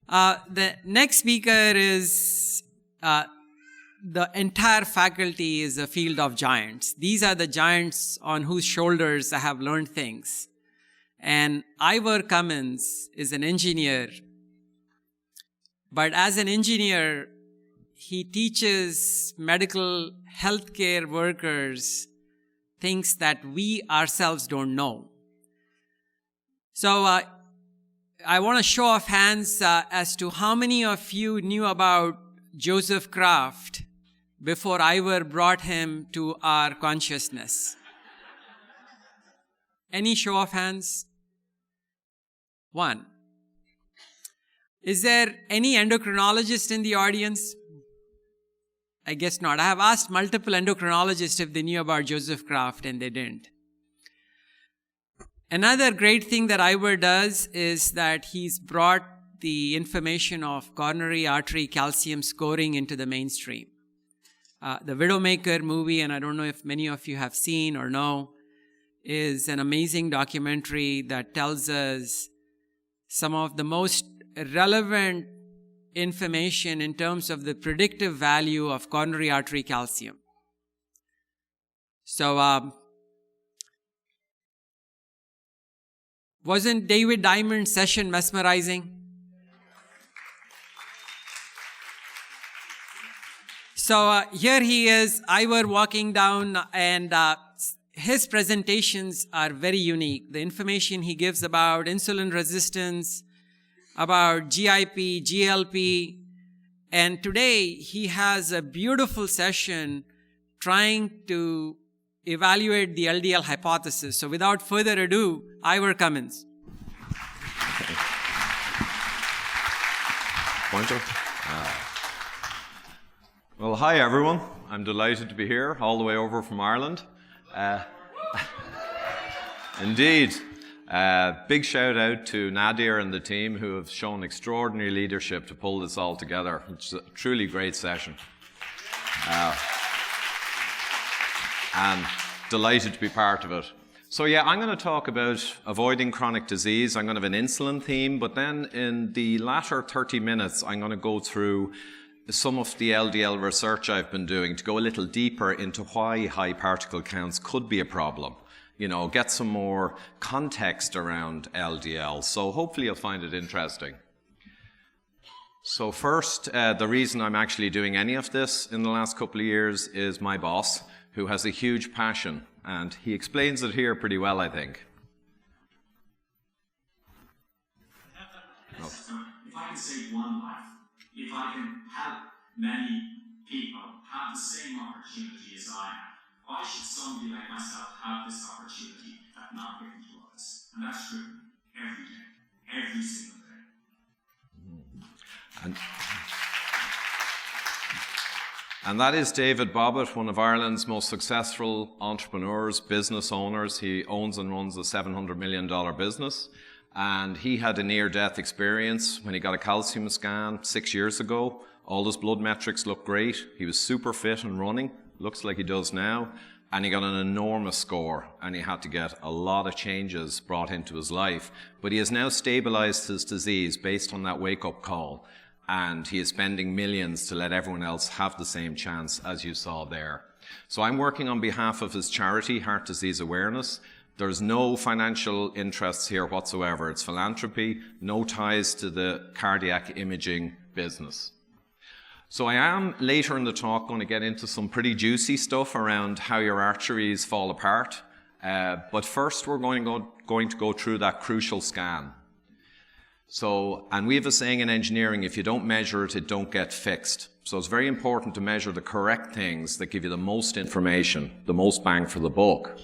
The next speaker is, the entire faculty is a field of giants. These are the giants on whose shoulders I have learned things. And Ivor Cummins is an engineer. But as an engineer, he teaches medical healthcare workers things that we ourselves don't know. So I want to show of hands as to how many of you knew about Joseph Kraft before Ivor brought him to our consciousness. Any show of hands? One. Is there any endocrinologist in the audience? I guess not. I have asked multiple endocrinologists if they knew about Joseph Kraft, and they didn't. Another great thing that Ivor does is that he's brought the information of coronary artery calcium scoring into the mainstream. The Widowmaker movie, and I don't know if many of you have seen or know, is an amazing documentary that tells us some of the most relevant information in terms of the predictive value of coronary artery calcium. So, wasn't David Diamond's session mesmerizing? So here he is, Ivor walking down, and his presentations are very unique. The information he gives about insulin resistance, about GIP, GLP, and today he has a beautiful session trying to evaluate the LDL hypothesis. So without further ado, Ivor Cummins. Pointer. Well, hi everyone. I'm delighted to be here, all the way over from Ireland. Indeed. Big shout out to Nadir and the team who have shown extraordinary leadership to pull this all together. It's a truly great session. And delighted to be part of it. So yeah, I'm going to talk about avoiding chronic disease. I'm going to have an insulin theme, but then in the latter 30 minutes, I'm going to go through some of the LDL research I've been doing to go a little deeper into why high particle counts could be a problem. You know, get some more context around LDL. So hopefully you'll find it interesting. So first, the reason I'm actually doing any of this in the last couple of years is my boss, who has a huge passion, and he explains it here pretty well, I think. Oh. If I can save one life, if I can help many people have the same opportunity as I have, why should somebody like myself have this opportunity that not given to others? And that's true every day, every single day. And that is David Bobbitt, one of Ireland's most successful entrepreneurs, business owners. He owns and runs a $700 million business. And he had a near-death experience when he got a calcium scan 6 years ago. All his blood metrics looked great. He was super fit and running, looks like he does now. And he got an enormous score, and he had to get a lot of changes brought into his life. But he has now stabilized his disease based on that wake-up call. And he is spending millions to let everyone else have the same chance as you saw there. So I'm working on behalf of his charity, Heart Disease Awareness. There's no financial interests here whatsoever. It's philanthropy, no ties to the cardiac imaging business. So I am, later in the talk, going to get into some pretty juicy stuff around how your arteries fall apart. But first, we're going to go through that crucial scan. So, and we have a saying in engineering, if you don't measure it, it don't get fixed. So it's very important to measure the correct things that give you the most information, the most bang for the buck.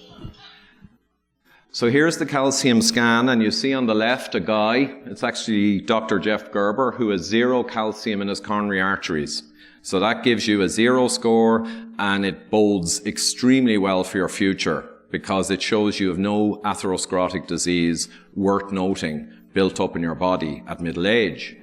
So here's the calcium scan, and you see on the left a guy, it's actually Dr. Jeff Gerber, who has 0 calcium in his coronary arteries. So that gives you a 0 score, and it bodes extremely well for your future because it shows you have no atherosclerotic disease worth noting built up in your body at middle age.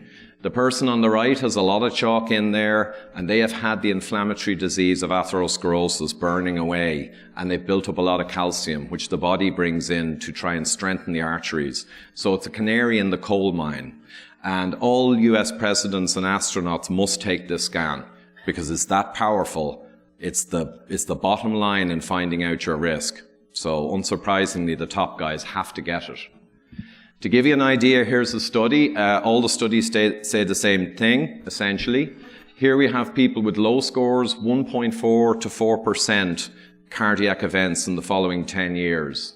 The person on the right has a lot of chalk in there, and they have had the inflammatory disease of atherosclerosis burning away, and they've built up a lot of calcium, which the body brings in to try and strengthen the arteries. So it's a canary in the coal mine. And all US presidents and astronauts must take this scan because it's that powerful. It's the bottom line in finding out your risk. So unsurprisingly, the top guys have to get it. To give you an idea, here's a study. All the studies say the same thing, essentially. Here we have people with low scores, 1.4 to 4% cardiac events in the following 10 years.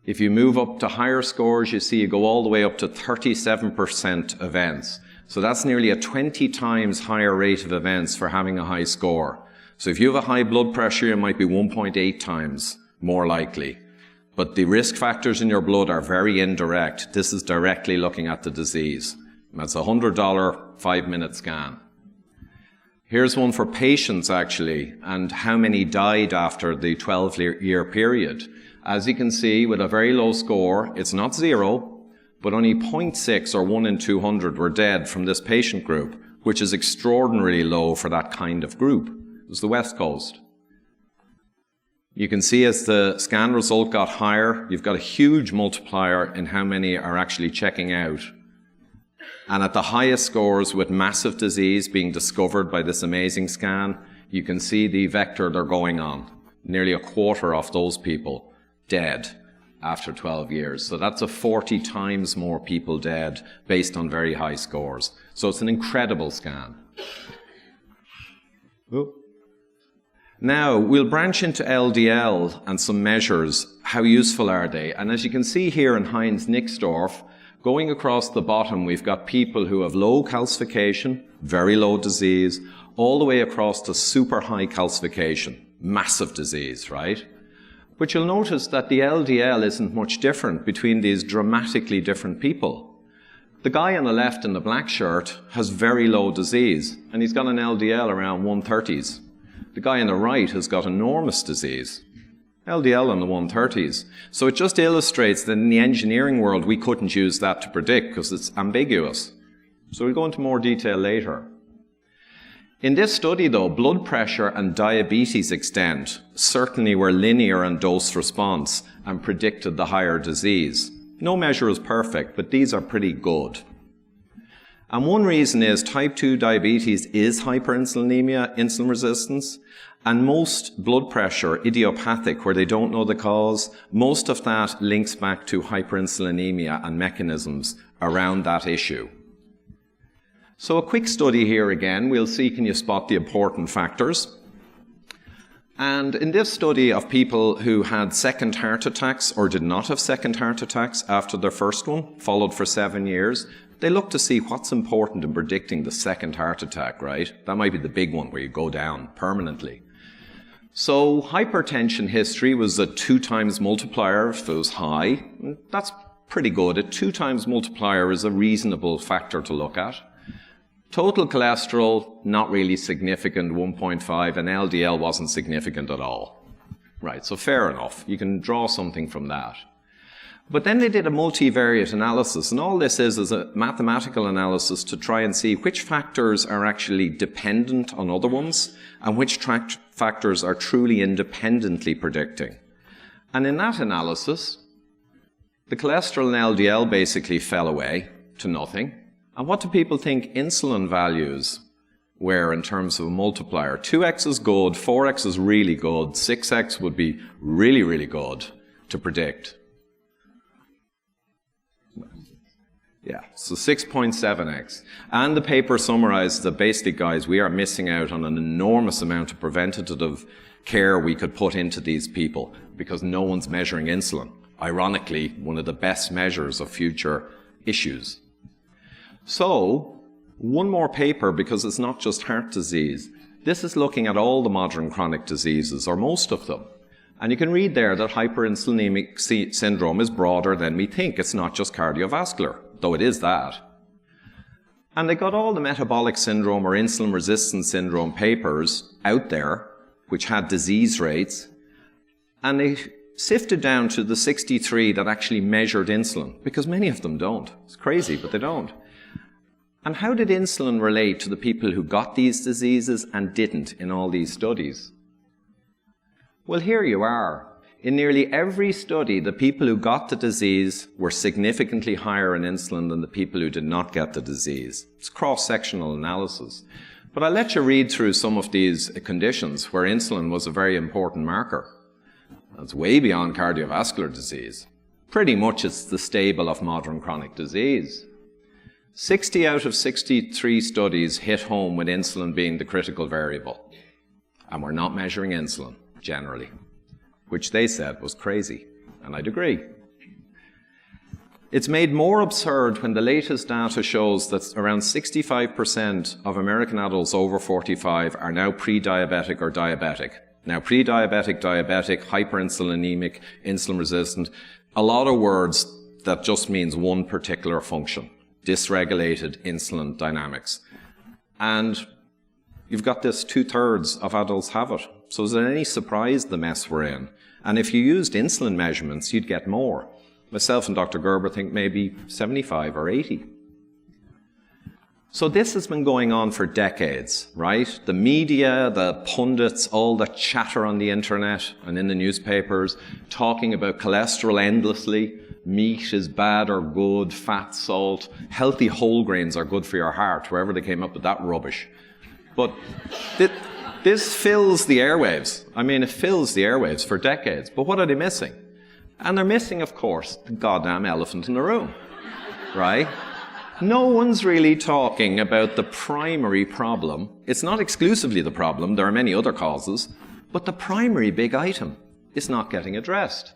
If you move up to higher scores, you see you go all the way up to 37% events. So that's nearly a 20 times higher rate of events for having a high score. So if you have a high blood pressure, you might be 1.8 times more likely. But the risk factors in your blood are very indirect. This is directly looking at the disease. That's a $100 5-minute scan. Here's one for patients actually, and how many died after the 12-year period. As you can see, with a very low score, it's not 0, but only 0.6 or 1 in 200 were dead from this patient group, which is extraordinarily low for that kind of group. It was the West Coast. You can see as the scan result got higher, you've got a huge multiplier in how many are actually checking out. And at the highest scores with massive disease being discovered by this amazing scan, you can see the vector they're going on. Nearly a quarter of those people dead after 12 years. So that's a 40 times more people dead based on very high scores. So it's an incredible scan. Ooh. Now, we'll branch into LDL and some measures. How useful are they? And as you can see here in Heinz-Nixdorf, going across the bottom, we've got people who have low calcification, very low disease, all the way across to super high calcification, massive disease, right? But you'll notice that the LDL isn't much different between these dramatically different people. The guy on the left in the black shirt has very low disease, and he's got an LDL around 130s. The guy on the right has got enormous disease, LDL in the 130s. So it just illustrates that in the engineering world, we couldn't use that to predict because it's ambiguous. So we'll go into more detail later. In this study, though, blood pressure and diabetes extent certainly were linear in dose response and predicted the higher disease. No measure is perfect, but these are pretty good. And one reason is type 2 diabetes is hyperinsulinemia, insulin resistance, and most blood pressure, idiopathic, where they don't know the cause, most of that links back to hyperinsulinemia and mechanisms around that issue. So a quick study here again, we'll see can you spot the important factors. And in this study of people who had second heart attacks or did not have second heart attacks after their first one, followed for 7 years, they looked to see what's important in predicting the second heart attack, right? That might be the big one where you go down permanently. So hypertension history was a 2 times multiplier if it was high. That's pretty good. A 2 times multiplier is a reasonable factor to look at. Total cholesterol, not really significant, 1.5, and LDL wasn't significant at all. Right, so fair enough. You can draw something from that. But then they did a multivariate analysis, and all this is a mathematical analysis to try and see which factors are actually dependent on other ones and which factors are truly independently predicting. And in that analysis, the cholesterol and LDL basically fell away to nothing. And what do people think insulin values were in terms of a multiplier? 2x is good, 4x is really good, 6x would be really, really good to predict. Yeah, so 6.7x. And the paper summarized that basically, guys, we are missing out on an enormous amount of preventative care we could put into these people because no one's measuring insulin. Ironically, one of the best measures of future issues. So, one more paper, because it's not just heart disease. This is looking at all the modern chronic diseases, or most of them. And you can read there that hyperinsulinemic syndrome is broader than we think. It's not just cardiovascular, though it is that. And they got all the metabolic syndrome or insulin resistance syndrome papers out there, which had disease rates, and they sifted down to the 63 that actually measured insulin, because many of them don't. It's crazy, but they don't. And how did insulin relate to the people who got these diseases and didn't in all these studies? Well, here you are. In nearly every study, the people who got the disease were significantly higher in insulin than the people who did not get the disease. It's cross-sectional analysis. But I'll let you read through some of these conditions where insulin was a very important marker. That's way beyond cardiovascular disease. Pretty much it's the stable of modern chronic disease. 60 out of 63 studies hit home with insulin being the critical variable. And we're not measuring insulin, generally, which they said was crazy, and I'd agree. It's made more absurd when the latest data shows that around 65% of American adults over 45 are now pre-diabetic or diabetic. Now, pre-diabetic, diabetic, hyperinsulinemic, insulin resistant, a lot of words that just means one particular function, dysregulated insulin dynamics. And you've got this 2/3 of adults have it. So is it any surprise the mess we're in? And if you used insulin measurements, you'd get more. Myself and Dr. Gerber think maybe 75 or 80. So this has been going on for decades, right? The media, the pundits, all the chatter on the internet and in the newspapers, talking about cholesterol endlessly. Meat is bad or good, fat, salt. Healthy whole grains are good for your heart, wherever they came up with that rubbish. But this fills the airwaves. I mean, it fills the airwaves for decades. But what are they missing? And they're missing, of course, the goddamn elephant in the room, right? No one's really talking about the primary problem. It's not exclusively the problem. There are many other causes. But the primary big item is not getting addressed.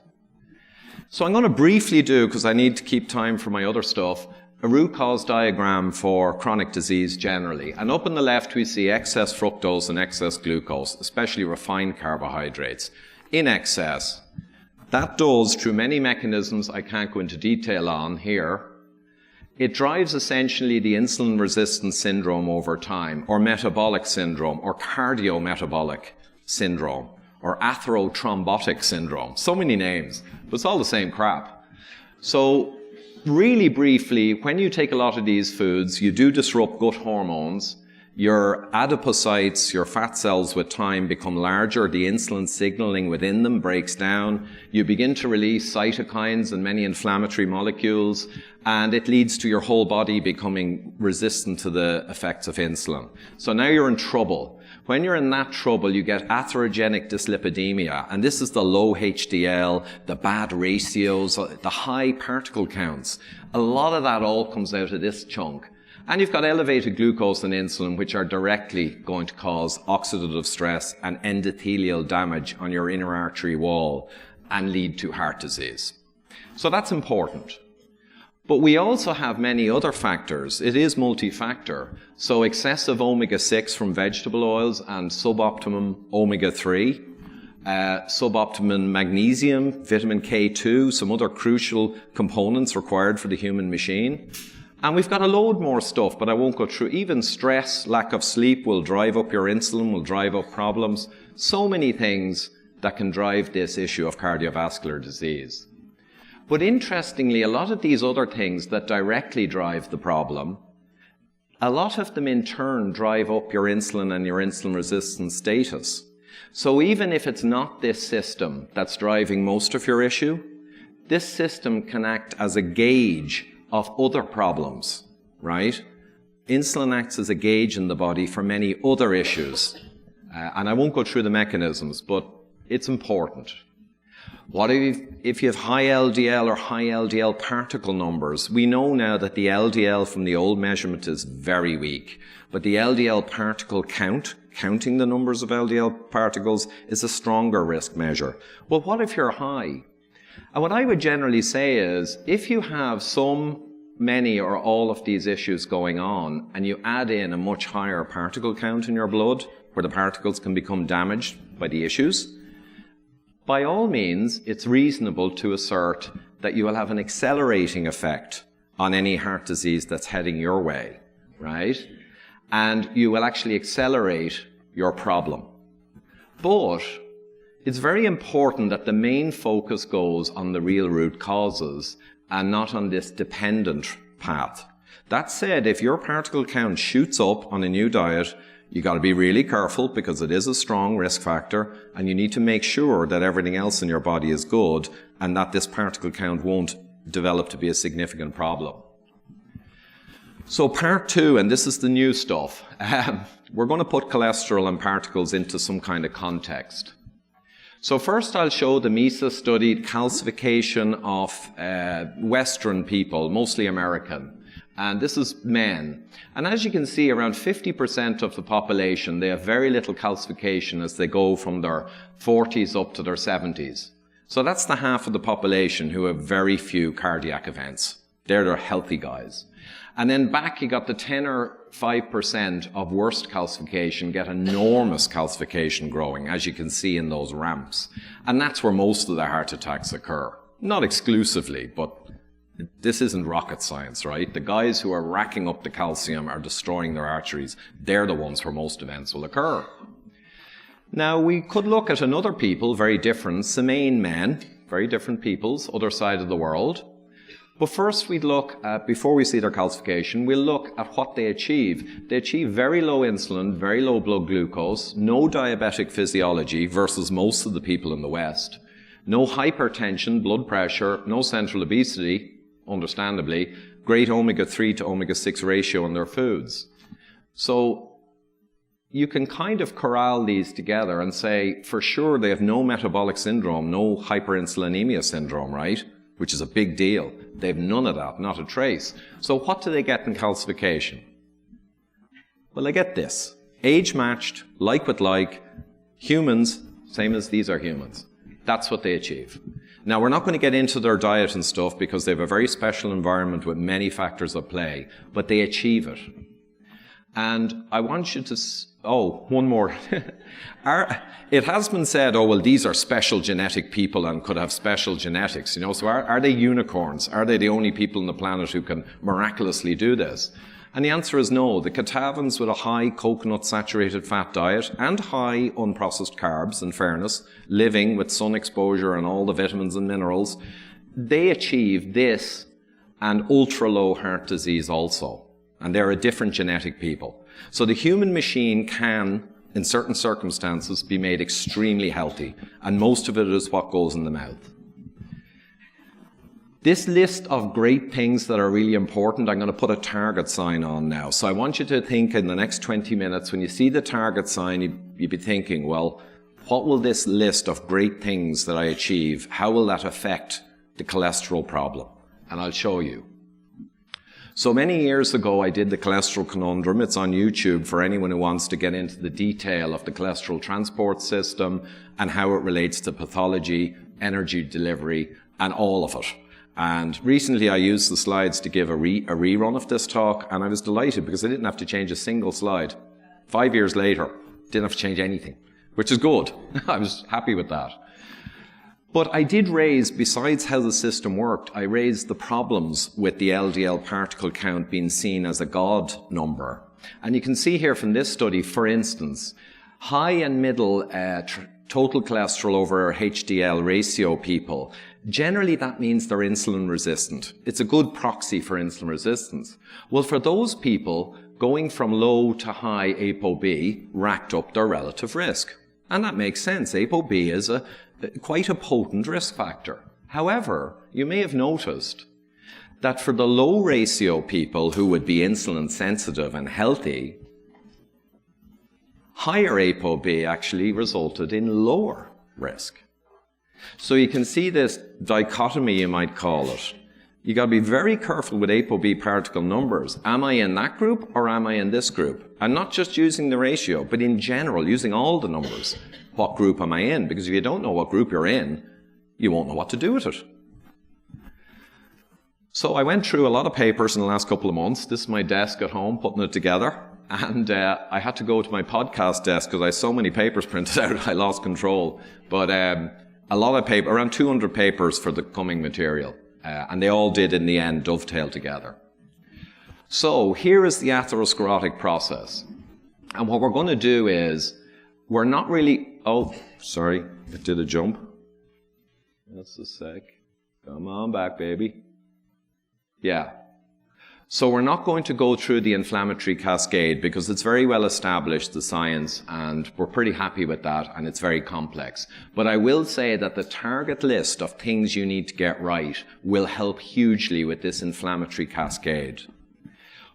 So I'm going to briefly do, because I need to keep time for my other stuff, a root cause diagram for chronic disease generally. And up on the left, we see excess fructose and excess glucose, especially refined carbohydrates, in excess. That does, through many mechanisms I can't go into detail on here, it drives essentially the insulin resistance syndrome over time, or metabolic syndrome, or cardiometabolic syndrome, or atherothrombotic syndrome. So many names, but it's all the same crap. So really briefly, when you take a lot of these foods, you do disrupt gut hormones. Your adipocytes, your fat cells with time become larger. The insulin signaling within them breaks down. You begin to release cytokines and many inflammatory molecules, and it leads to your whole body becoming resistant to the effects of insulin. So now you're in trouble. When you're in that trouble, you get atherogenic dyslipidemia, and this is the low HDL, the bad ratios, the high particle counts. A lot of that all comes out of this chunk. And you've got elevated glucose and insulin, which are directly going to cause oxidative stress and endothelial damage on your inner artery wall and lead to heart disease. So that's important. But we also have many other factors. It is multi-factor. So excessive omega-6 from vegetable oils and suboptimum omega-3, suboptimum magnesium, vitamin K2, some other crucial components required for the human machine. And we've got a load more stuff, but I won't go through. Even stress, lack of sleep will drive up your insulin, will drive up problems. So many things that can drive this issue of cardiovascular disease. But interestingly, a lot of these other things that directly drive the problem, a lot of them in turn drive up your insulin and your insulin resistance status. So even if it's not this system that's driving most of your issue, this system can act as a gauge of other problems, right? Insulin acts as a gauge in the body for many other issues. And I won't go through the mechanisms, but it's important. What if you have high LDL or high LDL particle numbers? We know now that the LDL from the old measurement is very weak, but the LDL particle count, counting the numbers of LDL particles, is a stronger risk measure. Well, what if you're high? And what I would generally say is, if you have many or all of these issues going on, and you add in a much higher particle count in your blood, where the particles can become damaged by the issues, by all means, it's reasonable to assert that you will have an accelerating effect on any heart disease that's heading your way, right? And you will actually accelerate your problem. But it's very important that the main focus goes on the real root causes and not on this dependent path. That said, if your particle count shoots up on a new diet, You got to be really careful because it is a strong risk factor, and you need to make sure that everything else in your body is good and that this particle count won't develop to be a significant problem. So part 2, and this is the new stuff, we're going to put cholesterol and particles into some kind of context. So first I'll show the MESA-studied calcification of Western people, mostly American. And this is men. And as you can see, around 50% of the population, they have very little calcification as they go from their 40s up to their 70s. So that's the half of the population who have very few cardiac events. They're the healthy guys. And then back you got the 10 or 5% of worst calcification get enormous calcification growing, as you can see in those ramps. And that's where most of the heart attacks occur. Not exclusively, but this isn't rocket science, right? The guys who are racking up the calcium are destroying their arteries. They're the ones where most events will occur. Now, we could look at another people, very different, Semaine men, very different peoples, other side of the world. But first we'd look at, before we see their calcification, we'll look at what they achieve. They achieve very low insulin, very low blood glucose, no diabetic physiology versus most of the people in the West, no hypertension, blood pressure, no central obesity, understandably, great omega-3 to omega-6 ratio in their foods. So you can kind of corral these together and say, for sure, they have no metabolic syndrome, no hyperinsulinemia syndrome, right? Which is a big deal. They have none of that, not a trace. So what do they get in calcification? Well, they get this. Age-matched, like with like, humans, same as these are humans. That's what they achieve. Now, we're not going to get into their diet and stuff because they have a very special environment with many factors at play, but they achieve it. And I want you to... one more. It has been said, oh, well, these are special genetic people and could have special genetics, you know, so are they unicorns? Are they the only people on the planet who can miraculously do this? And the answer is no. The Katavans with a high coconut saturated fat diet and high unprocessed carbs, in fairness, living with sun exposure and all the vitamins and minerals, they achieve this and ultra low heart disease also. And they're a different genetic people. So the human machine can, in certain circumstances, be made extremely healthy. And most of it is what goes in the mouth. This list of great things that are really important, I'm going to put a target sign on now. So I want you to think in the next 20 minutes, when you see the target sign, you'd be thinking, well, what will this list of great things that I achieve, how will that affect the cholesterol problem? And I'll show you. So many years ago, I did the cholesterol conundrum. It's on YouTube for anyone who wants to get into the detail of the cholesterol transport system and how it relates to pathology, energy delivery, and all of it. And recently I used the slides to give a rerun of this talk, and I was delighted because I didn't have to change a single slide. 5 years later, didn't have to change anything, which is good. I was happy with that. But I did raise, besides how the system worked, I raised the problems with the LDL particle count being seen as a God number. And you can see here from this study, for instance, high and middle total cholesterol over HDL ratio people, generally that means they're insulin resistant. It's a good proxy for insulin resistance. Well, for those people, going from low to high ApoB racked up their relative risk. And that makes sense. ApoB is quite a potent risk factor. However, you may have noticed that for the low ratio people who would be insulin sensitive and healthy, higher ApoB actually resulted in lower risk. So you can see this dichotomy, you might call it. You got to be very careful with ApoB particle numbers. Am I in that group or am I in this group? And not just using the ratio, but in general, using all the numbers. What group am I in? Because if you don't know what group you're in, you won't know what to do with it. So I went through a lot of papers in the last couple of months. This is my desk at home, putting it together. And I had to go to my podcast desk because I had so many papers printed out, I lost control. But a lot of paper, around 200 papers for the coming material. And they all did, in the end, dovetail together. So here is the atherosclerotic process. And what we're going to do is, we're not really... Oh, sorry, it did a jump. Just a sec. Come on back, baby. Yeah. So we're not going to go through the inflammatory cascade because it's very well established, the science, and we're pretty happy with that, and it's very complex. But I will say that the target list of things you need to get right will help hugely with this inflammatory cascade.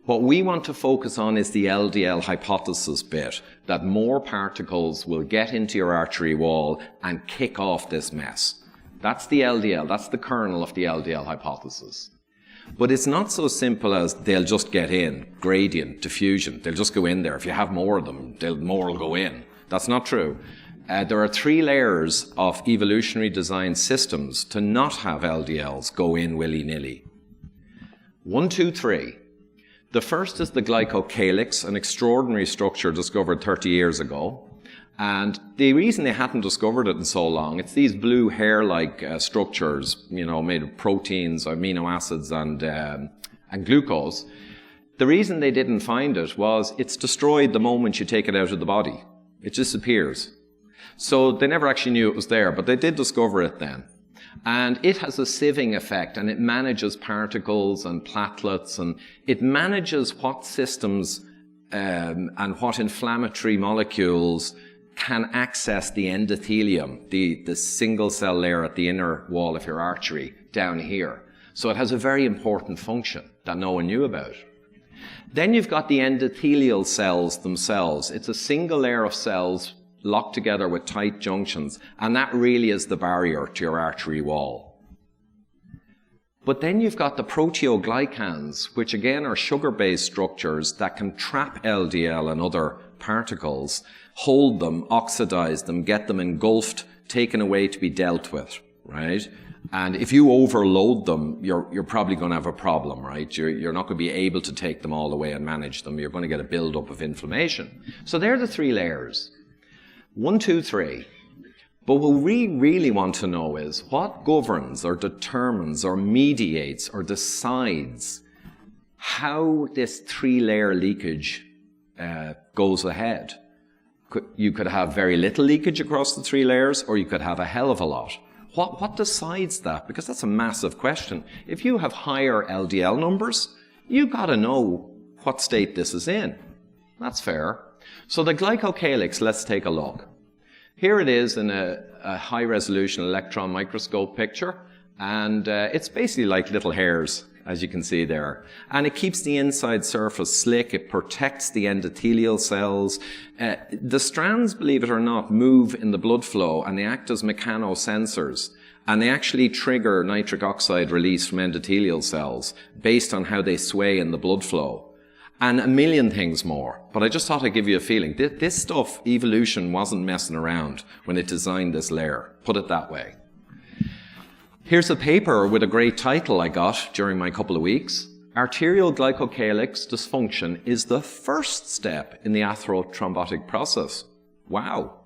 What we want to focus on is the LDL hypothesis bit, that more particles will get into your artery wall and kick off this mess. That's the LDL, that's the kernel of the LDL hypothesis. But it's not so simple as they'll just get in, gradient, diffusion, they'll just go in there. If you have more of them, more will go in. That's not true. There are 3 layers of evolutionary design systems to not have LDLs go in willy-nilly. 1, 2, 3. The first is the glycocalyx, an extraordinary structure discovered 30 years ago. And the reason they hadn't discovered it in so long, it's these blue hair-like structures, you know, made of proteins, amino acids, and glucose. The reason they didn't find it was it's destroyed the moment you take it out of the body. It disappears. So they never actually knew it was there, but they did discover it then. And it has a sieving effect, and it manages particles and platelets, and it manages what systems and what inflammatory molecules can access the endothelium, the single cell layer at the inner wall of your artery down here. So it has a very important function that no one knew about. Then you've got the endothelial cells themselves. It's a single layer of cells locked together with tight junctions, and that really is the barrier to your artery wall. But then you've got the proteoglycans, which again are sugar-based structures that can trap LDL and other particles, hold them, oxidize them, get them engulfed, taken away to be dealt with, right? And if you overload them, you're probably going to have a problem, right? You're not going to be able to take them all away and manage them. You're going to get a build-up of inflammation. So they're the 3 layers. 1, 2, 3. But what we really want to know is what governs or determines or mediates or decides how this 3-layer leakage goes ahead. You could have very little leakage across the 3 layers, or you could have a hell of a lot. What decides that? Because that's a massive question. If you have higher LDL numbers, you've got to know what state this is in. That's fair. So the glycocalyx, let's take a look. Here it is in a high-resolution electron microscope picture, and it's basically like little hairs, as you can see there. And it keeps the inside surface slick, it protects the endothelial cells. The strands, believe it or not, move in the blood flow, and they act as mechanosensors. And they actually trigger nitric oxide release from endothelial cells based on how they sway in the blood flow. And a million things more. But I just thought I'd give you a feeling. This stuff, evolution wasn't messing around when it designed this layer. Put it that way. Here's a paper with a great title I got during my couple of weeks. Arterial glycocalyx dysfunction is the first step in the atherothrombotic process. Wow.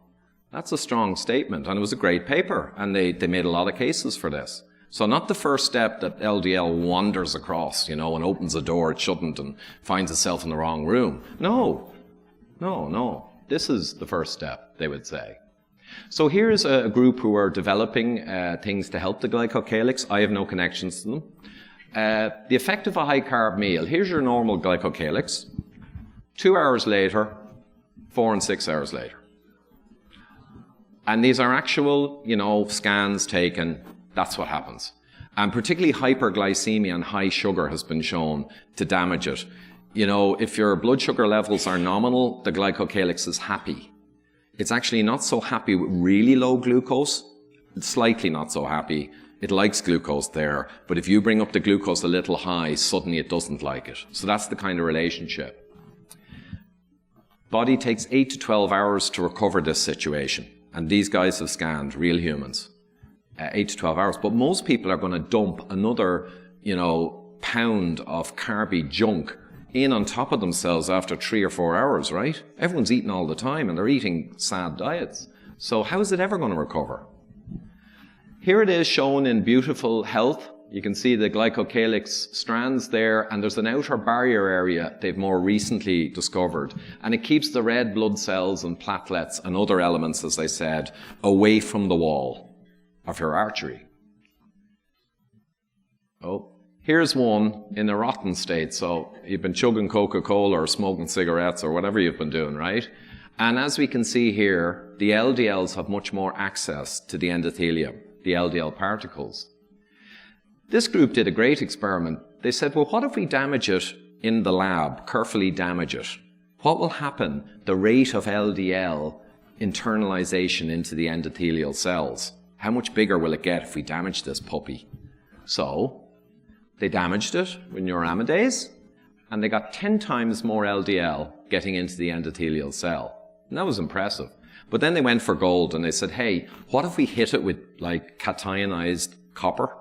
That's a strong statement. And it was a great paper. And they made a lot of cases for this. So not the first step that LDL wanders across, you know, and opens a door it shouldn't and finds itself in the wrong room. No. This is the first step, they would say. So here's a group who are developing things to help the glycocalyx. I have no connections to them. The effect of a high-carb meal. Here's your normal glycocalyx. 2 hours later, 4 and 6 hours later. And these are actual, you know, scans taken. That's what happens. And particularly hyperglycemia and high sugar has been shown to damage it. You know, if your blood sugar levels are nominal, the glycocalyx is happy. It's actually not so happy with really low glucose. It's slightly not so happy. It likes glucose there. But if you bring up the glucose a little high, suddenly it doesn't like it. So that's the kind of relationship. Body takes 8 to 12 hours to recover this situation. And these guys have scanned real humans. 8 to 12 hours. But most people are going to dump another, you know, pound of carby junk in on top of themselves after 3 or 4 hours, right? Everyone's eating all the time and they're eating sad diets. So how is it ever going to recover? Here it is shown in beautiful health. You can see the glycocalyx strands there, and there's an outer barrier area they've more recently discovered. And it keeps the red blood cells and platelets and other elements, as I said, away from the wall of your artery. Oh, Here's one in a rotten state. So you've been chugging Coca-Cola or smoking cigarettes or whatever you've been doing, right? And as we can see here, the LDLs have much more access to the endothelium, the LDL particles. This group did a great experiment. They said, well, what if we damage it in the lab, carefully damage it? What will happen? The rate of LDL internalization into the endothelial cells. How much bigger will it get if we damage this puppy? So they damaged it with neuroamidase, and they got 10 times more LDL getting into the endothelial cell. And that was impressive. But then they went for gold and they said, hey, what if we hit it with like cationized copper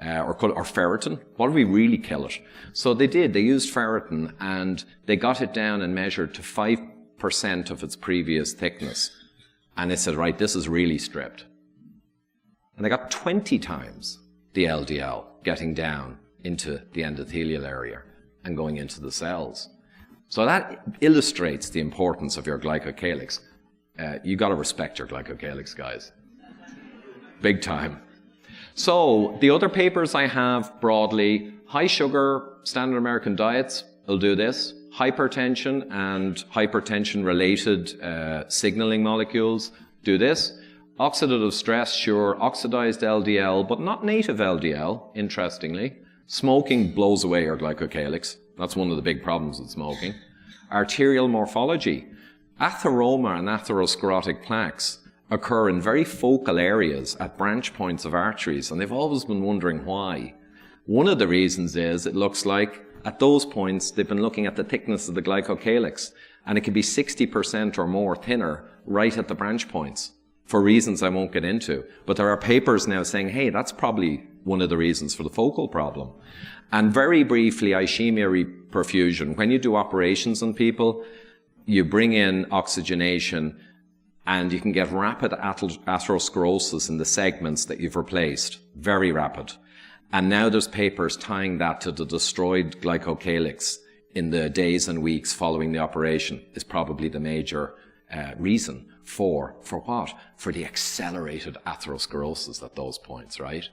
or ferritin? What if we really kill it? So they did. They used ferritin and they got it down and measured to 5% of its previous thickness. And they said, right, this is really stripped. And they got 20 times the LDL getting down into the endothelial area and going into the cells. So that illustrates the importance of your glycocalyx. You got to respect your glycocalyx, guys. Big time. So the other papers I have broadly, high sugar standard American diets will do this. Hypertension and hypertension-related signaling molecules do this. Oxidative stress, sure, oxidized LDL, but not native LDL, interestingly. Smoking blows away your glycocalyx. That's one of the big problems with smoking. Arterial morphology. Atheroma and atherosclerotic plaques occur in very focal areas at branch points of arteries, and they've always been wondering why. One of the reasons is it looks like at those points they've been looking at the thickness of the glycocalyx, and it can be 60% or more thinner right at the branch points for reasons I won't get into. But there are papers now saying, hey, that's probably one of the reasons for the focal problem. And very briefly, ischemia perfusion. When you do operations on people, you bring in oxygenation and you can get rapid atherosclerosis in the segments that you've replaced. Very rapid. And now there's papers tying that to the destroyed glycocalyx in the days and weeks following the operation is probably the major reason for what? For the accelerated atherosclerosis at those points, right?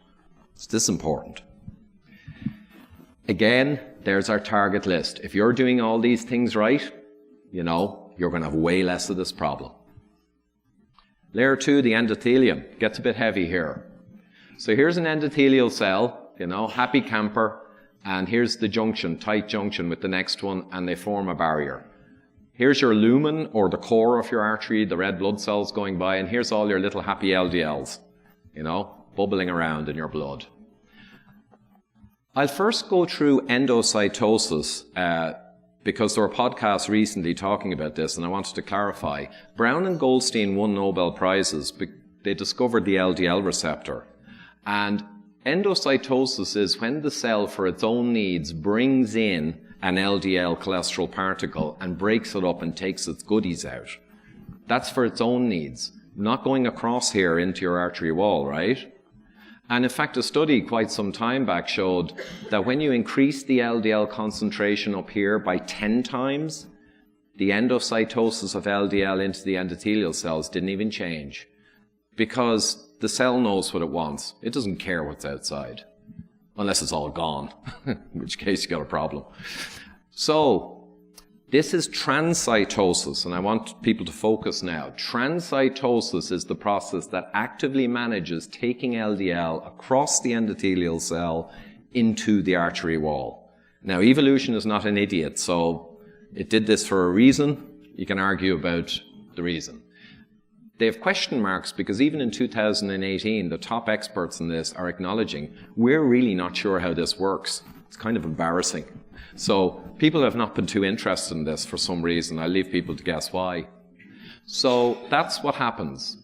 It's this important. Again, there's our target list. If you're doing all these things right, you know, you're going to have way less of this problem. Layer 2, the endothelium. Gets a bit heavy here. So here's an endothelial cell, you know, happy camper, and here's the junction, tight junction with the next one, and they form a barrier. Here's your lumen, or the core of your artery, the red blood cells going by, and here's all your little happy LDLs, you know, bubbling around in your blood. I'll first go through endocytosis, because there were podcasts recently talking about this, and I wanted to clarify. Brown and Goldstein won Nobel Prizes. They discovered the LDL receptor. And endocytosis is when the cell, for its own needs, brings in an LDL cholesterol particle and breaks it up and takes its goodies out. That's for its own needs, not going across here into your artery wall, right? And in fact, a study quite some time back showed that when you increase the LDL concentration up here by 10 times, the endocytosis of LDL into the endothelial cells didn't even change, because the cell knows what it wants. It doesn't care what's outside, unless it's all gone, in which case you got a problem. So this is transcytosis, and I want people to focus now. Transcytosis is the process that actively manages taking LDL across the endothelial cell into the artery wall. Now, evolution is not an idiot, so it did this for a reason. You can argue about the reason. They have question marks because even in 2018, the top experts in this are acknowledging we're really not sure how this works. It's kind of embarrassing. So people have not been too interested in this for some reason. I'll leave people to guess why. So that's what happens.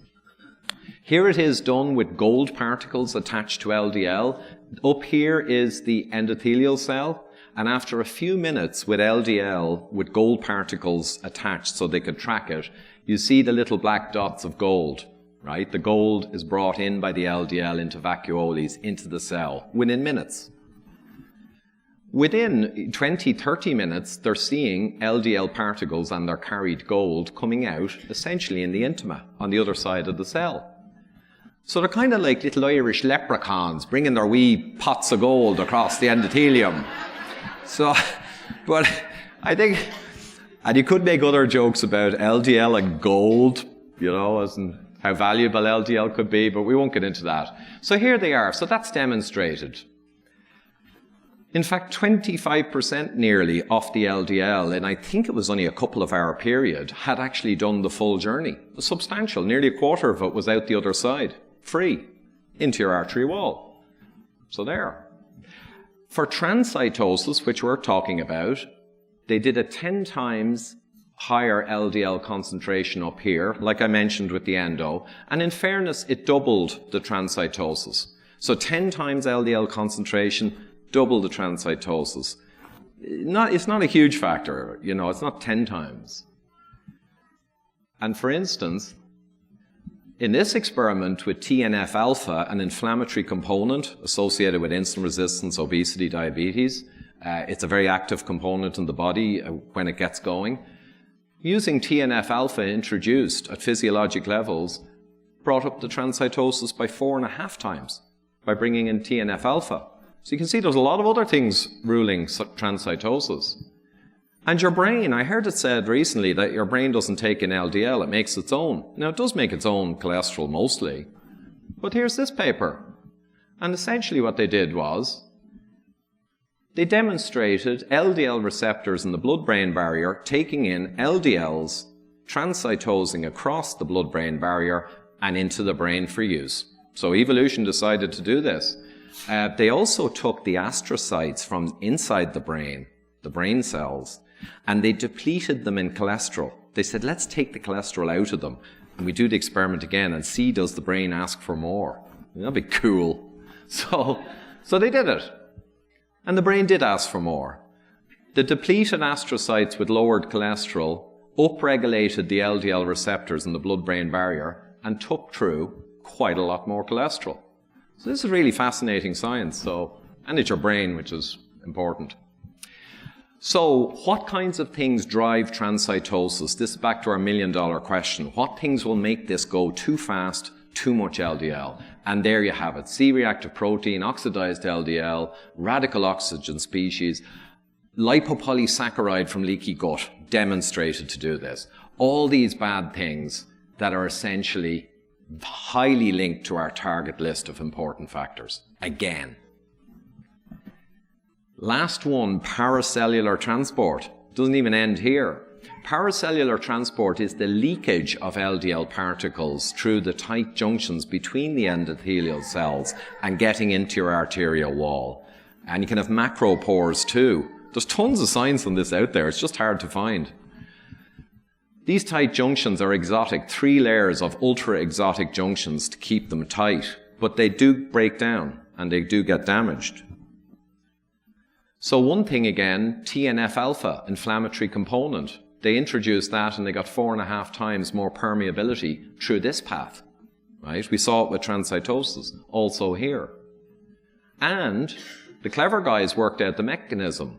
Here it is done with gold particles attached to LDL. Up here is the endothelial cell. And after a few minutes with LDL, with gold particles attached so they could track it, you see the little black dots of gold, right? The gold is brought in by the LDL into vacuoles, into the cell, within minutes. Within 20, 30 minutes, they're seeing LDL particles and their carried gold coming out, essentially in the intima, on the other side of the cell. So they're kind of like little Irish leprechauns bringing their wee pots of gold across the endothelium. So, but I think, and you could make other jokes about LDL and gold, you know, as in how valuable LDL could be, but we won't get into that. So here they are. So that's demonstrated. In fact, 25% nearly off the LDL, and I think it was only a couple of hour period, had actually done the full journey. Substantial, nearly a quarter of it was out the other side, free, into your artery wall. So there. For transcytosis, which we're talking about, they did a 10 times higher LDL concentration up here, like I mentioned with the endo, and in fairness, it doubled the transcytosis. So 10 times LDL concentration, double the transcytosis. It's not a huge factor, you know, it's not 10 times. And for instance, in this experiment with TNF-alpha, an inflammatory component associated with insulin resistance, obesity, diabetes, it's a very active component in the body when it gets going. Using TNF-alpha introduced at physiologic levels brought up the transcytosis by 4.5 times by bringing in TNF-alpha. So you can see there's a lot of other things ruling transcytosis. And your brain, I heard it said recently that your brain doesn't take in LDL, it makes its own. Now it does make its own cholesterol mostly, but here's this paper. And essentially what they did was, they demonstrated LDL receptors in the blood-brain barrier taking in LDLs, transcytosing across the blood-brain barrier and into the brain for use. So evolution decided to do this. They also took the astrocytes from inside the brain cells, and they depleted them in cholesterol. They said, let's take the cholesterol out of them. And we do the experiment again and see, does the brain ask for more? That'd be cool. So they did it. And the brain did ask for more. The depleted astrocytes with lowered cholesterol upregulated the LDL receptors in the blood-brain barrier and took through quite a lot more cholesterol. So this is really fascinating science. And it's your brain, which is important. So what kinds of things drive transcytosis? This is back to our $1 million question. What things will make this go too fast, too much LDL? And there you have it. C-reactive protein, oxidized LDL, radical oxygen species, lipopolysaccharide from leaky gut demonstrated to do this. All these bad things that are essentially highly linked to our target list of important factors. Again. Last one, paracellular transport. Doesn't even end here. Paracellular transport is the leakage of LDL particles through the tight junctions between the endothelial cells and getting into your arterial wall. And you can have macropores too. There's tons of science on this out there. It's just hard to find. These tight junctions are exotic, 3 layers of ultra-exotic junctions to keep them tight, but they do break down and they do get damaged. So one thing again, TNF-alpha, inflammatory component, they introduced that and they got 4.5 times more permeability through this path, right? We saw it with transcytosis, also here. And the clever guys worked out the mechanism.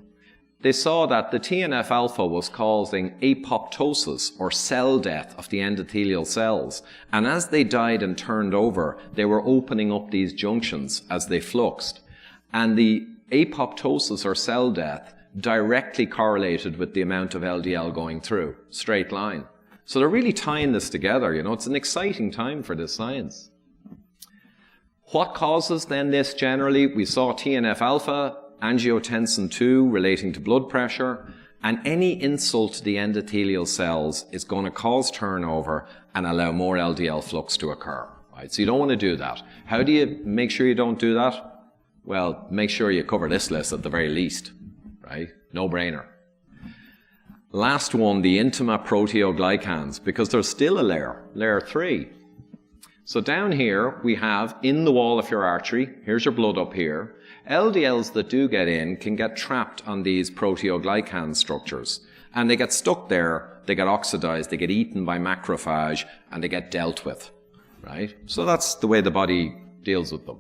They saw that the TNF-alpha was causing apoptosis, or cell death of the endothelial cells. And as they died and turned over, they were opening up these junctions as they fluxed. And the apoptosis, or cell death, directly correlated with the amount of LDL going through, straight line. So they're really tying this together, you know. It's an exciting time for this science. What causes then this generally? We saw TNF-alpha, angiotensin II relating to blood pressure, and any insult to the endothelial cells is going to cause turnover and allow more LDL flux to occur. Right? So you don't want to do that. How do you make sure you don't do that? Well, make sure you cover this list at the very least. Right? No brainer. Last one, the intima proteoglycans, because there's still a layer 3. So down here we have in the wall of your artery, here's your blood up here, LDLs that do get in can get trapped on these proteoglycan structures. And they get stuck there, they get oxidized, they get eaten by macrophage, and they get dealt with. Right? So that's the way the body deals with them.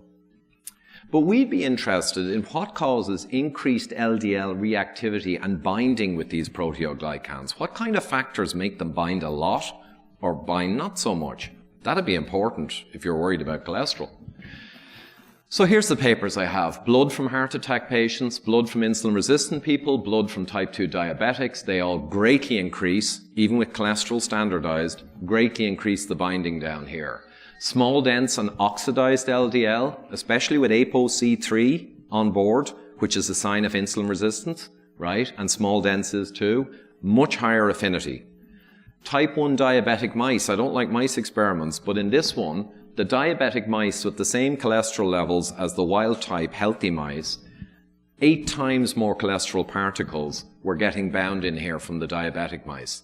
But we'd be interested in what causes increased LDL reactivity and binding with these proteoglycans. What kind of factors make them bind a lot or bind not so much? That'd be important if you're worried about cholesterol. So here's the papers I have. Blood from heart attack patients, blood from insulin-resistant people, blood from type 2 diabetics. They all greatly increase, even with cholesterol standardized, greatly increase the binding down here. Small dense and oxidized LDL, especially with ApoC3 on board, which is a sign of insulin resistance, right? And small dense is too, much higher affinity. Type 1 diabetic mice, I don't like mice experiments, but in this one, the diabetic mice with the same cholesterol levels as the wild type healthy mice, 8 times more cholesterol particles were getting bound in here from the diabetic mice.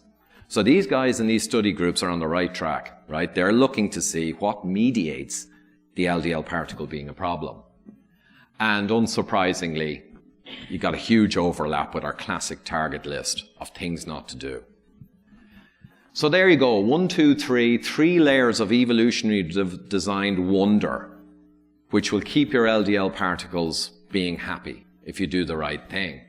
So these guys in these study groups are on the right track, right? They're looking to see what mediates the LDL particle being a problem. And unsurprisingly, you got a huge overlap with our classic target list of things not to do. So there you go, 1, 2, 3, 3 layers of evolutionary designed wonder, which will keep your LDL particles being happy if you do the right thing.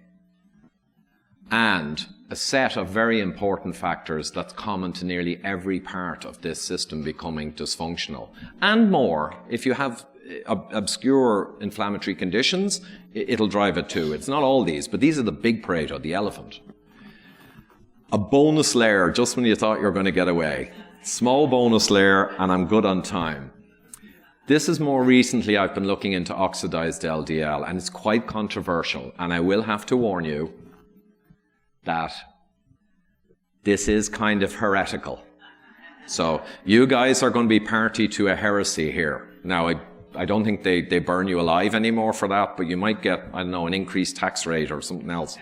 And a set of very important factors that's common to nearly every part of this system becoming dysfunctional. And more, if you have obscure inflammatory conditions, it'll drive it too. It's not all these, but these are the big Pareto, the elephant. A bonus layer just when you thought you were going to get away. Small bonus layer, and I'm good on time. This is more recently I've been looking into oxidized LDL, and it's quite controversial, and I will have to warn you that this is kind of heretical. So you guys are going to be party to a heresy here. Now, I don't think they burn you alive anymore for that, but you might get, I don't know, an increased tax rate or something else.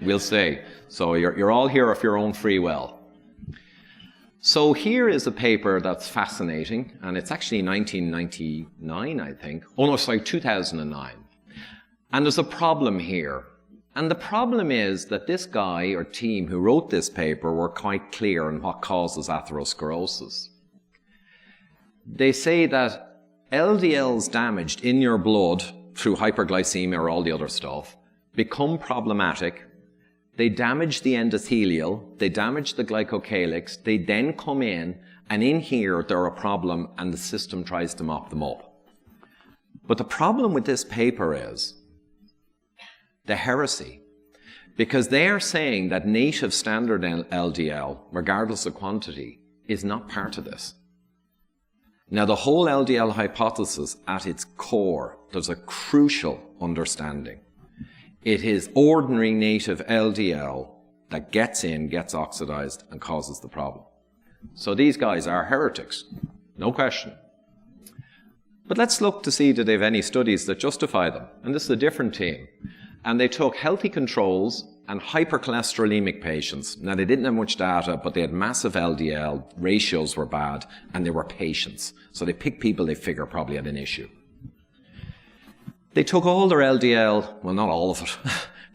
We'll see. So you're all here of your own free will. So here is a paper that's fascinating, and it's actually 1999, I think. Oh no, sorry, 2009. And there's a problem here. And the problem is that this guy or team who wrote this paper were quite clear on what causes atherosclerosis. They say that LDLs damaged in your blood through hyperglycemia or all the other stuff become problematic. They damage the endothelial, they damage the glycocalyx, they then come in, and in here they're a problem and the system tries to mop them up. But the problem with this paper is the heresy, because they are saying that native standard LDL, regardless of quantity, is not part of this. Now, the whole LDL hypothesis at its core, there's a crucial understanding. It is ordinary native LDL that gets in, gets oxidized, and causes the problem. So these guys are heretics, no question. But let's look to see, do they have any studies that justify them? And this is a different team. And they took healthy controls and hypercholesterolemic patients. Now, they didn't have much data, but they had massive LDL, ratios were bad, and they were patients. So they picked people they figure probably had an issue. They took all their LDL, well, not all of it.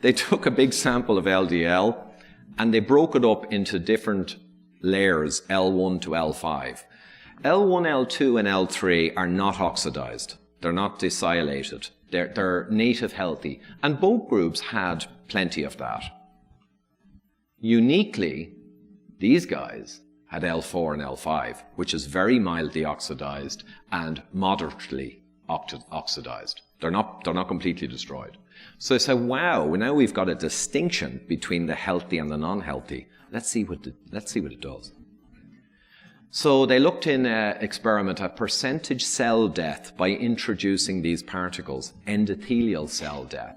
They took a big sample of LDL, and they broke it up into different layers, L1 to L5. L1, L2, and L3 are not oxidized. They're not desialated. They're native healthy. And both groups had plenty of that. Uniquely, these guys had L4 and L5, which is very mildly oxidized and moderately oxidized. They're not completely destroyed. So they said, wow, now we've got a distinction between the healthy and the non-healthy. Let's see what it does. So they looked in an experiment at percentage cell death by introducing these particles, endothelial cell death.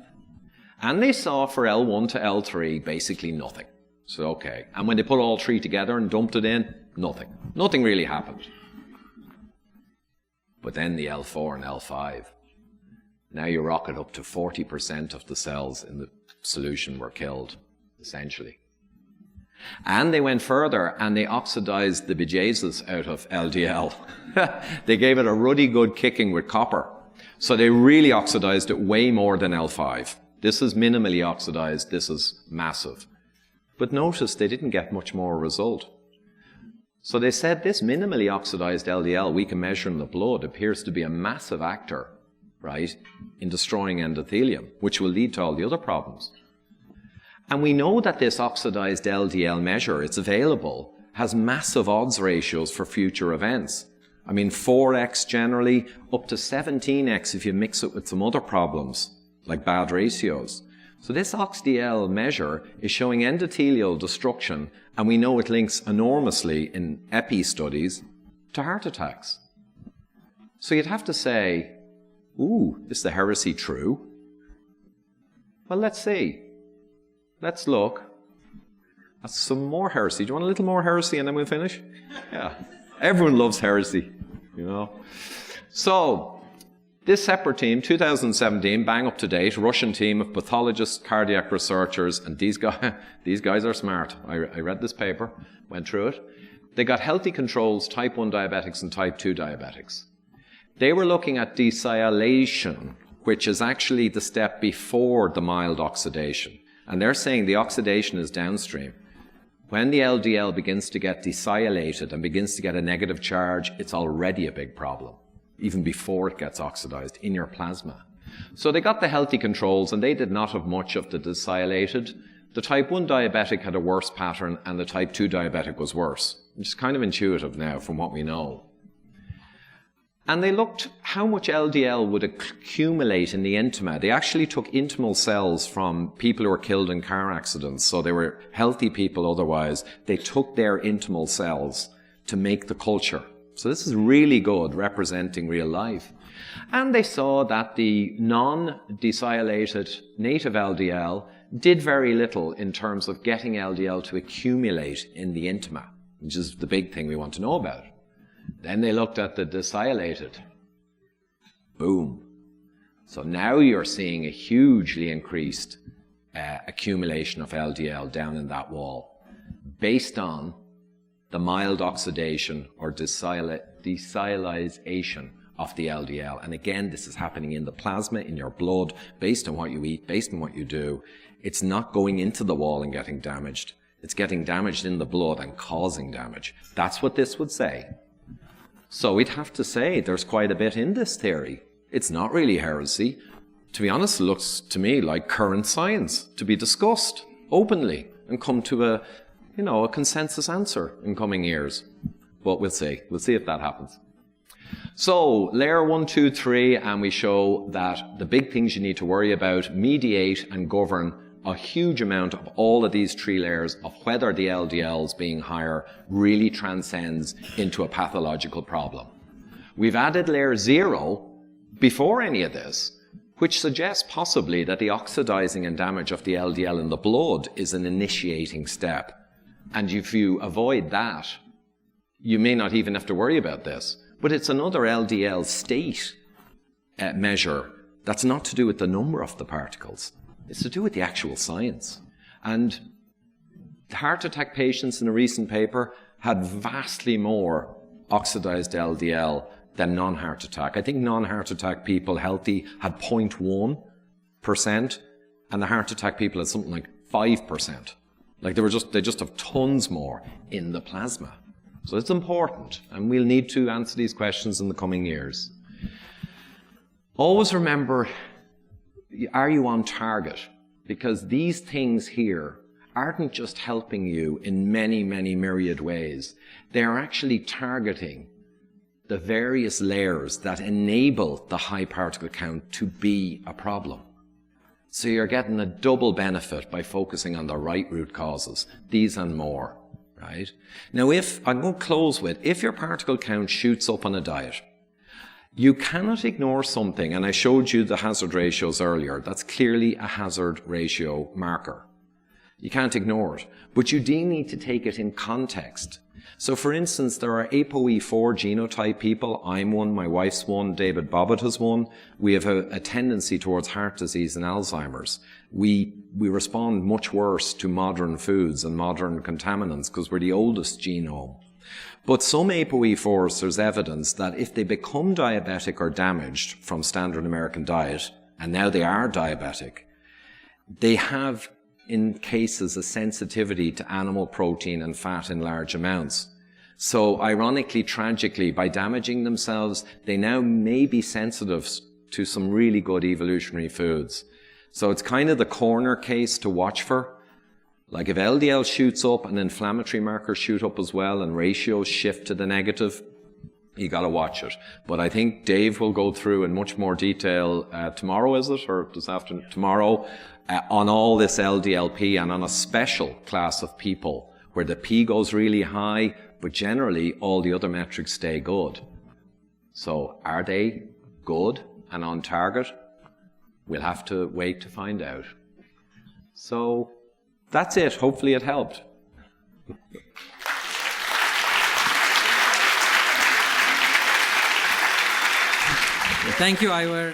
And they saw for L1 to L3 basically nothing. So okay. And when they put all three together and dumped it in, nothing. Nothing really happened. But then the L4 and L5. Now you rocket up to 40% of the cells in the solution were killed, essentially. And they went further and they oxidized the bejesus out of LDL. They gave it a ruddy good kicking with copper. So they really oxidized it way more than L5. This is minimally oxidized, this is massive. But notice they didn't get much more result. So they said this minimally oxidized LDL we can measure in the blood appears to be a massive actor, right, in destroying endothelium, which will lead to all the other problems. And we know that this oxidized LDL measure, it's available, has massive odds ratios for future events. I mean, 4x generally, up to 17x if you mix it with some other problems, like bad ratios. So this OXDL measure is showing endothelial destruction, and we know it links enormously in epi studies to heart attacks. So you'd have to say, ooh, is the heresy true? Well, let's see. Let's look at some more heresy. Do you want a little more heresy and then we'll finish? Yeah. Everyone loves heresy, you know. So, this separate team, 2017, bang up to date, Russian team of pathologists, cardiac researchers, and these guys are smart. I read this paper, went through it. They got healthy controls, type 1 diabetics and type 2 diabetics. They were looking at desylation, which is actually the step before the mild oxidation. And they're saying the oxidation is downstream. When the LDL begins to get desylated and begins to get a negative charge, it's already a big problem, even before it gets oxidized in your plasma. So they got the healthy controls, and they did not have much of the desylated. The type 1 diabetic had a worse pattern, and the type 2 diabetic was worse, which is kind of intuitive now from what we know. And they looked how much LDL would accumulate in the intima. They actually took intimal cells from people who were killed in car accidents. So they were healthy people otherwise. They took their intimal cells to make the culture. So this is really good, representing real life. And they saw that the non-desylated native LDL did very little in terms of getting LDL to accumulate in the intima, which is the big thing we want to know about. Then they looked at the desylated. Boom. So now you're seeing a hugely increased accumulation of LDL down in that wall based on the mild oxidation or desylation of the LDL. And again, this is happening in the plasma, in your blood, based on what you eat, based on what you do. It's not going into the wall and getting damaged. It's getting damaged in the blood and causing damage. That's what this would say. So we'd have to say there's quite a bit in this theory. It's not really heresy. To be honest, it looks to me like current science to be discussed openly and come to a consensus answer in coming years. But we'll see. We'll see if that happens. So layer 1, 2, 3, and we show that the big things you need to worry about mediate and govern a huge amount of all of these 3 layers of whether the LDLs being higher really transcends into a pathological problem. We've added layer 0 before any of this, which suggests possibly that the oxidizing and damage of the LDL in the blood is an initiating step. And if you avoid that, you may not even have to worry about this. But it's another LDL state measure that's not to do with the number of the particles. It's to do with the actual science. And heart attack patients in a recent paper had vastly more oxidized LDL than non-heart attack. I think non-heart attack people healthy had 0.1%, and the heart attack people had something like 5%. Like they just have tons more in the plasma. So it's important, and we'll need to answer these questions in the coming years. Always remember, are you on target? Because these things here aren't just helping you in many, many myriad ways. They are actually targeting the various layers that enable the high particle count to be a problem. So you're getting a double benefit by focusing on the right root causes, these and more, right? Now I'm going to close with, if your particle count shoots up on a diet, you cannot ignore something, and I showed you the hazard ratios earlier. That's clearly a hazard ratio marker. You can't ignore it, but you do need to take it in context. So for instance, there are ApoE4 genotype people. I'm one, my wife's one, David Bobbitt has one. We have a tendency towards heart disease and Alzheimer's. We respond much worse to modern foods and modern contaminants because we're the oldest genome. But some ApoE4s, there's evidence that if they become diabetic or damaged from standard American diet, and now they are diabetic, they have, in cases, a sensitivity to animal protein and fat in large amounts. So ironically, tragically, by damaging themselves, they now may be sensitive to some really good evolutionary foods. So it's kind of the corner case to watch for. Like if LDL shoots up and inflammatory markers shoot up as well and ratios shift to the negative, You got to watch it. But I think Dave will go through in much more detail tomorrow, is it? Or this afternoon? Tomorrow, on all this LDLP and on a special class of people where the P goes really high, but generally all the other metrics stay good. So are they good and on target? We'll have to wait to find out. So that's it. Hopefully it helped. Thank you, Ivor.